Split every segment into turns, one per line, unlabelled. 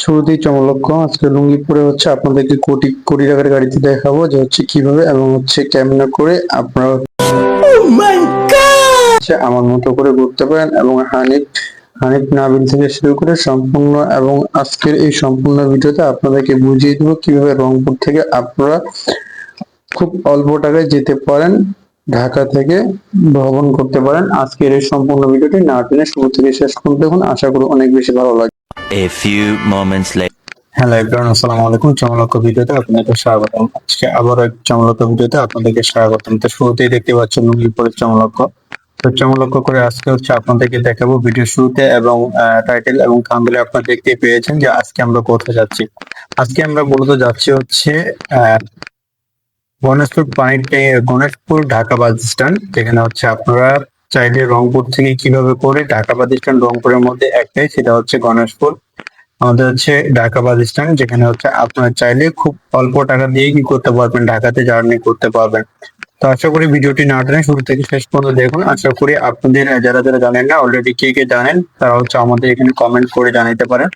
শুরুতেই চমকপ্রদ আজকে লুঙ্গি পরে আপনাদেরকে কোটি কোটি টাকার গাড়িতে দেখাবো যে কিভাবে এবং কেমনে করে আপনারা আমার মতো করে ঘুরতে পারেন এবং হানিফ হানিফ নাবিল থেকে শুরু করে সম্পূর্ণ এবং আজকের এই সম্পূর্ণ ভিডিওতে আপনাদেরকে বুঝিয়ে দেবো কিভাবে রংপুর থেকে আপনারা খুব অল্প টাকায় যেতে পারেন, ঢাকা থেকে ভ্রমণ করতে পারেন। আজকের এই সম্পূর্ণ ভিডিওটি না টেনে শুরু থেকে শেষ পর্যন্ত দেখুন, আশা করি অনেক বেশি ভালো লাগবে।
A few moments later.
Hello everyone, আসসালামু আলাইকুম। চমলক্ষ ভিডিওতে আপনাদের স্বাগতম। আজকে আবার এক চমলক্ষ ভিডিওতে আপনাদেরকে স্বাগতম। তো শুরুতেই দেখতে পাচ্ছেন লুঙ্গি পরে চমলক্ষ। তো চমলক্ষ করে আজকে আপনাদেরকে দেখাবো ভিডিও শুরুতে এবং টাইটেল এবং থাম্বনেলে আপনারা দেখতে পেয়েছেন যে আজকে আমরা কোথায় যাচ্ছি। আজকে আমরা মূলত যাচ্ছি গণেশপুর গণেশপুর ঢাকা বাস স্ট্যান্ড, যেখানে আপনারা চাইলে রংপুর থেকে কিভাবে করে ঢাকা বাস স্ট্যান্ড, রংপুরের মধ্যে একটাই, সেটা গণেশপুর। আমাদের ঢাকা বাস স্ট্যান্ড, যেখানে আপনারা চাইলে খুব অল্প টাকা দিয়ে কি করতে পারবেন, ঢাকাতে জার্নি করতে পারবেন। তো আশা করি ভিডিওটি না টেনে শুরু থেকে শেষ পর্যন্ত দেখুন। আশা করি আপনাদের যারা যারা জানেন না, অলরেডি কে কে জানেন তারা আমাদের এখানে কমেন্ট করে জানাতে পারেন।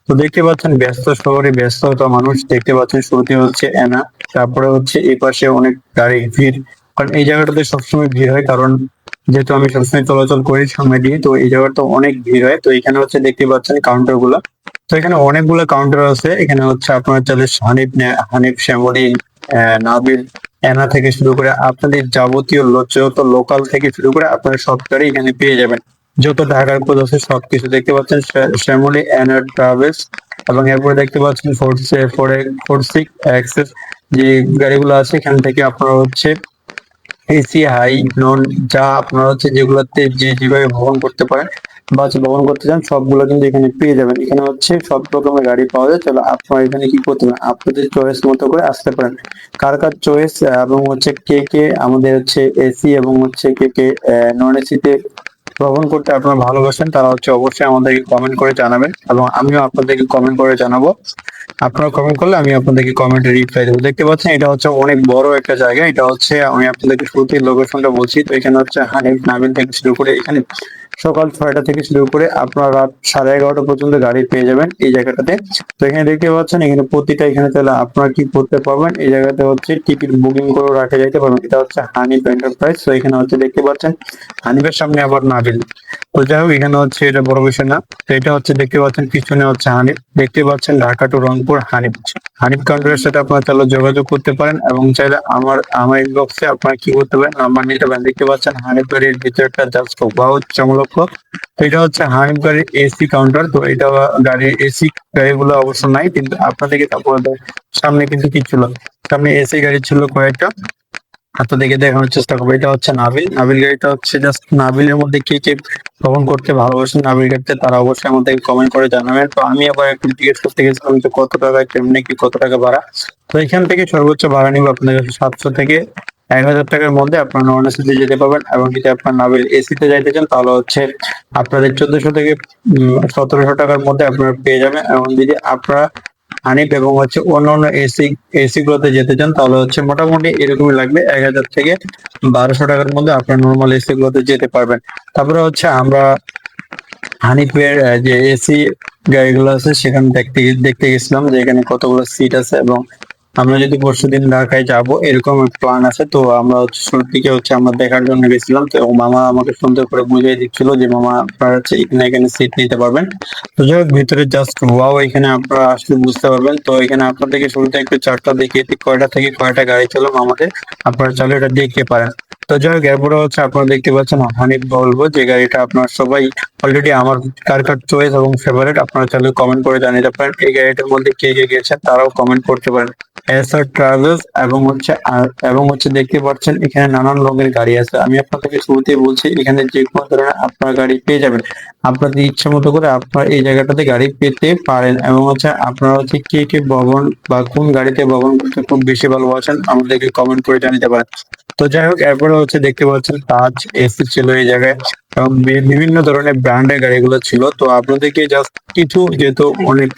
তো দেখতে পাচ্ছেন ব্যস্ত শহরে ব্যস্ততা মানুষ, দেখতে পাচ্ছেন শুরুতে এনা, তারপরে এই পাশে অনেক গাড়ি ভিড়, কারণ এই জায়গাটাতে সবসময় ভিড় হয়, কারণ যেহেতু আমি সবসময় চলাচল করি সামনে দিয়ে, তো এই জায়গাটা অনেক ভিড় হয়। তো এখানে দেখতে পাচ্ছেন কাউন্টার গুলা। তো এখানে অনেকগুলো কাউন্টার আছে। এখানে আপনার চাইলে হানিফ, শ্যামলী, নাবিল, এনা থেকে শুরু করে আপনাদের যাবতীয় যত লোকাল থেকে শুরু করে আপনারা সব গাড়ি এখানে পেয়ে যাবেন। যত ঢাকার খোঁজ আছে সবকিছু দেখতে পাচ্ছেন শ্যামলী এনা ট্রাভেলস। এবং এরপরে দেখতে পাচ্ছেন ফোর সিক্স অ্যাক্সেস, যে গাড়িগুলো আছে এখান থেকে আপনারা এসি হাই নন, যা আপনারা যেগুলোতে যেভাবে ভ্রমণ করতে পারেন বা ভ্রমণ করতে চান সবগুলো কিন্তু এখানে পেয়ে যাবেন। এখানে সব রকমের গাড়ি পাওয়া যায়। তাহলে আপনারা এখানে কি করতে পারেন, আপনাদের চয়েস মতো করে আসতে পারেন। কার কার চয়েস এবং কে কে আমাদের এসি এবং কে কে নন এসিতে ভ্রমণ করতে আপনারা ভালোবাসেন, তারা অবশ্যই আমাদেরকে কমেন্ট করে জানাবেন এবং আমিও আপনাদেরকে কমেন্ট করে জানাবো। আপনারা কমেন্ট করলে আমি আপনাদেরকে কমেন্টে রিপ্লাই দেবো। দেখতে পাচ্ছেন এটা অনেক বড় একটা জায়গা। এটা আমি আপনাদেরকে শুরুতেই লোকেশনটা বলছি। তো এখানে হানিফ নাবিল থেকে শুরু করে এখানে সকাল 6টা থেকে শুরু করে আপনারা রাত 11:30 পর্যন্ত গাড়ি পেয়ে যাবেন এই জায়গাটাতে। তো এখানে দেখতে পাচ্ছেন এখানে প্রতিটা এখানে তাহলে আপনারা কি করতে পারবেন, এই জায়গাতে টিকিট বুকিং করে রাখা যাইতে পারবেন। এটা হানিফ এন্টারপ্রাইজ। তো এখানে দেখতে পাচ্ছেন হানিফের সামনে আবার নাবিল। তো যাই হোক, এখানে এটা বড় বিষয় না। তো এটা দেখতে পাচ্ছেন পিছনে হানিফ, দেখতে পাচ্ছেন ঢাকা টু রংপুর হানিফ। হানিফ কাউন্টারের সাথে আপনারা চাইলে যোগাযোগ করতে পারেন এবং চাইলে আমার ইনবক্সে আপনারা কি করতে পারেন, নাম্বার নিতে পারেন। দেখতে পাচ্ছেন হানিফ গাড়ির ভিতরটা জাস্ট ওয়াও চমলক্ষ। তো এটা হানিফ গাড়ির এসি কাউন্টার। তো এটা গাড়ির এসি গাড়িগুলো অবশ্য নাই, কিন্তু আপনাদেরকে তারপরে সামনে কিন্তু কি ছিল, সামনে এসি গাড়ি ছিল কয়েকটা, আপনাদেরকে দেখানোর চেষ্টা করবো। এটা নাবিল গাড়িটা জাস্ট নাবিলের মধ্যে কে কে ভ্রমণ করতে ভালোবাসেন নাবিল গাড়িতে, তারা অবশ্যই আমাদেরকে কমেন্ট করে জানাবেন। তো আমি আবার একটু জিজ্ঞেস করতে গেছিলাম যে কত টাকা কেমনে কি, কত টাকা ভাড়া। তো এখান থেকে সর্বোচ্চ ভাড়া নিব আপনাদের কাছে 700 থেকে 1000 টাকার মধ্যে আপনার নন এসিতে যেতে পারবেন। এবং যদি আপনার নাবিল এসিতে যাইতে চান তাহলে আপনাদের 1400 থেকে 1700 টাকার মধ্যে আপনারা পেয়ে যাবেন। এবং যদি আপনারা হানিফ এবং অন্যান্য এসি গুলোতে যেতে চান তাহলে মোটামুটি এরকমই লাগবে, 1000 থেকে 1200 টাকার মধ্যে আপনার নর্মাল এসি গুলোতে যেতে পারবেন। তারপরে আমরা হানিফের যে এসি গাড়িগুলো আছে সেখানে দেখতে গেছিলাম যে এখানে কতগুলো সিট আছে। এবং আমরা যদি পরশুদিন ঢাকায় যাব এরকম প্ল্যান আছে। তো আমরা শুরু থেকে আমরা দেখার জন্য গেছিলাম। তো মামা আমাকে সুন্দর করে বুঝিয়ে দিচ্ছিল যে মামা আপনারা এখানে সিট নিতে পারবেন। তো যাই হোক, ভিতরে জাস্ট ওয়াও, এখানে আপনারা আসলে বুঝতে পারবেন। তো এখানে আপনাদেরকে শুরুতে একটু চার্টটা দেখিয়ে দিই কয়টা থেকে কয়টা গাড়ি চলো আমাদের, আপনারা চাইলে এটা দেখতে পারেন। তো যাই হোক, এরপরে আপনারা দেখতে পাচ্ছেন হানিফ বলবো, যে গাড়িটা আপনার সবাই অলরেডি আমার কার কার চয়েস এবং ফেভারিট আপনারা চাইলে কমেন্ট করে জানিয়ে পারেন। এই গাড়িটার মধ্যে কে কে গেছেন তারাও কমেন্ট করতে পারেন। এসআর ট্রাভেলস এবং দেখতে পাচ্ছেন এখানে নানান রঙের গাড়ি আছে। আমি আপনাদেরকে শুরুতেই বলছি এখানে যে কোনো ধরনের আপনার গাড়ি পেয়ে যাবেন, আপনাদের ইচ্ছা মতো করে আপনার এই জায়গাটাতে গাড়ি পেতে পারেন। এবং আপনারা কে কে ভ্রমণ বা কোন গাড়িতে ভ্রমণ করতে খুব বেশি ভালোবাসেন আমাদেরকে কমেন্ট করে জানিয়ে পারেন। তো যাই হোক, এরপরে দেখতে পাচ্ছেন তাজ এসি ছিল এই জায়গায় এবং বিভিন্ন ধরনের ব্র্যান্ডের গাড়িগুলো ছিল। তো আপনাদেরকে জাস্ট কিছু, যেহেতু অনেক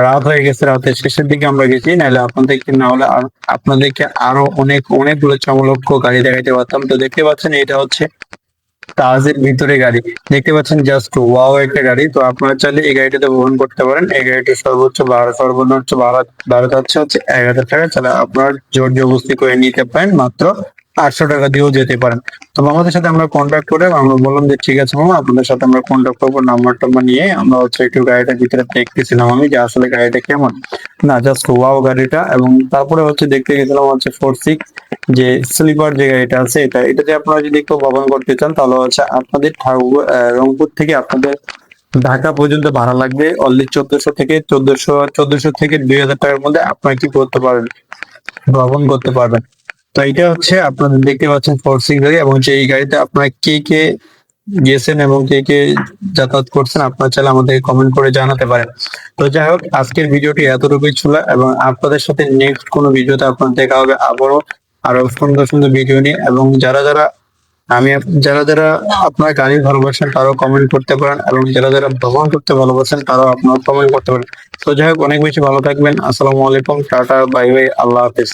রাত হয়ে গেছে, রাতের শেষের দিকে আমরা গেছি, নাহলে আপনাদেরকে আরো অনেকগুলো চমলক্ষ গাড়ি দেখাইতে পারতাম। তো দেখতে পাচ্ছেন এটা তাজের ভিতরে গাড়ি দেখতে পাচ্ছেন, জাস্ট ওয়াও একটা গাড়ি। তো আপনারা চাইলে এই গাড়িটাতে ভ্রমণ করতে পারেন। এই গাড়িটির সর্বোচ্চ ভাড়া, সর্বনিম্ন ভাড়া হচ্ছে 1,000 টাকা। তাহলে আপনার জোর জবরদস্তি করে নিতে পারেন, মাত্র 800 টাকা দিয়েও যেতে পারেন। তো মামাদের সাথে আমরা কন্ট্যাক্ট করে আমরা বললাম যে ঠিক আছে মামা, আপনাদের সাথে আমরা কন্ট্যাক্ট করবো। নাম্বার টাম্বার নিয়ে আমরা হচ্ছে একটু গাড়িটার ভিতরে দেখতেছিলাম আমি, যে আসলে গাড়িটা কেমন। না, জাস্ট ওয়াও গাড়িটা। এবং তারপরে হচ্ছে দেখতে গেছিলাম হচ্ছে 4-6 যে স্লিপার যে গাড়িটা আছে, এটাতে আপনারা যদি একটু ভ্রমণ করতে চান, তাহলে হচ্ছে আপনাদের রংপুর থেকে আপনাদের ঢাকা পর্যন্ত ভাড়া লাগবে অনলি 1400 থেকে 2,000 টাকার মধ্যে আপনারা কি করতে পারবেন, ভ্রমণ করতে পারবেন। তো এটা হচ্ছে আপনাদের দেখতে পাচ্ছেন 4-6 গাড়ি, এবং যে এই গাড়িতে আপনারা কে কে গেছেন এবং কে কে যাতায়াত করছেন, আপনারা চাইলে আমাদেরকে কমেন্ট করে জানাতে পারেন। তো যাই হোক, আজকের ভিডিওটি এতটুকুই ছিল, এবং আপনাদের সাথে নেক্সট কোনো ভিডিওতে আপনার দেখা হবে আবারও আরো সুন্দর সুন্দর ভিডিও নিয়ে। এবং যারা যারা আপনার গাড়ি ভালোবাসেন তারাও কমেন্ট করতে পারেন, এবং যারা যারা ভ্রমণ করতে ভালোবাসেন তারাও আপনারা কমেন্ট করতে পারেন। তো যাই হোক, অনেক বেশি ভালো থাকবেন। আসসালামু আলাইকুম, টাটা, বাই বাই, আল্লাহ হাফেজ।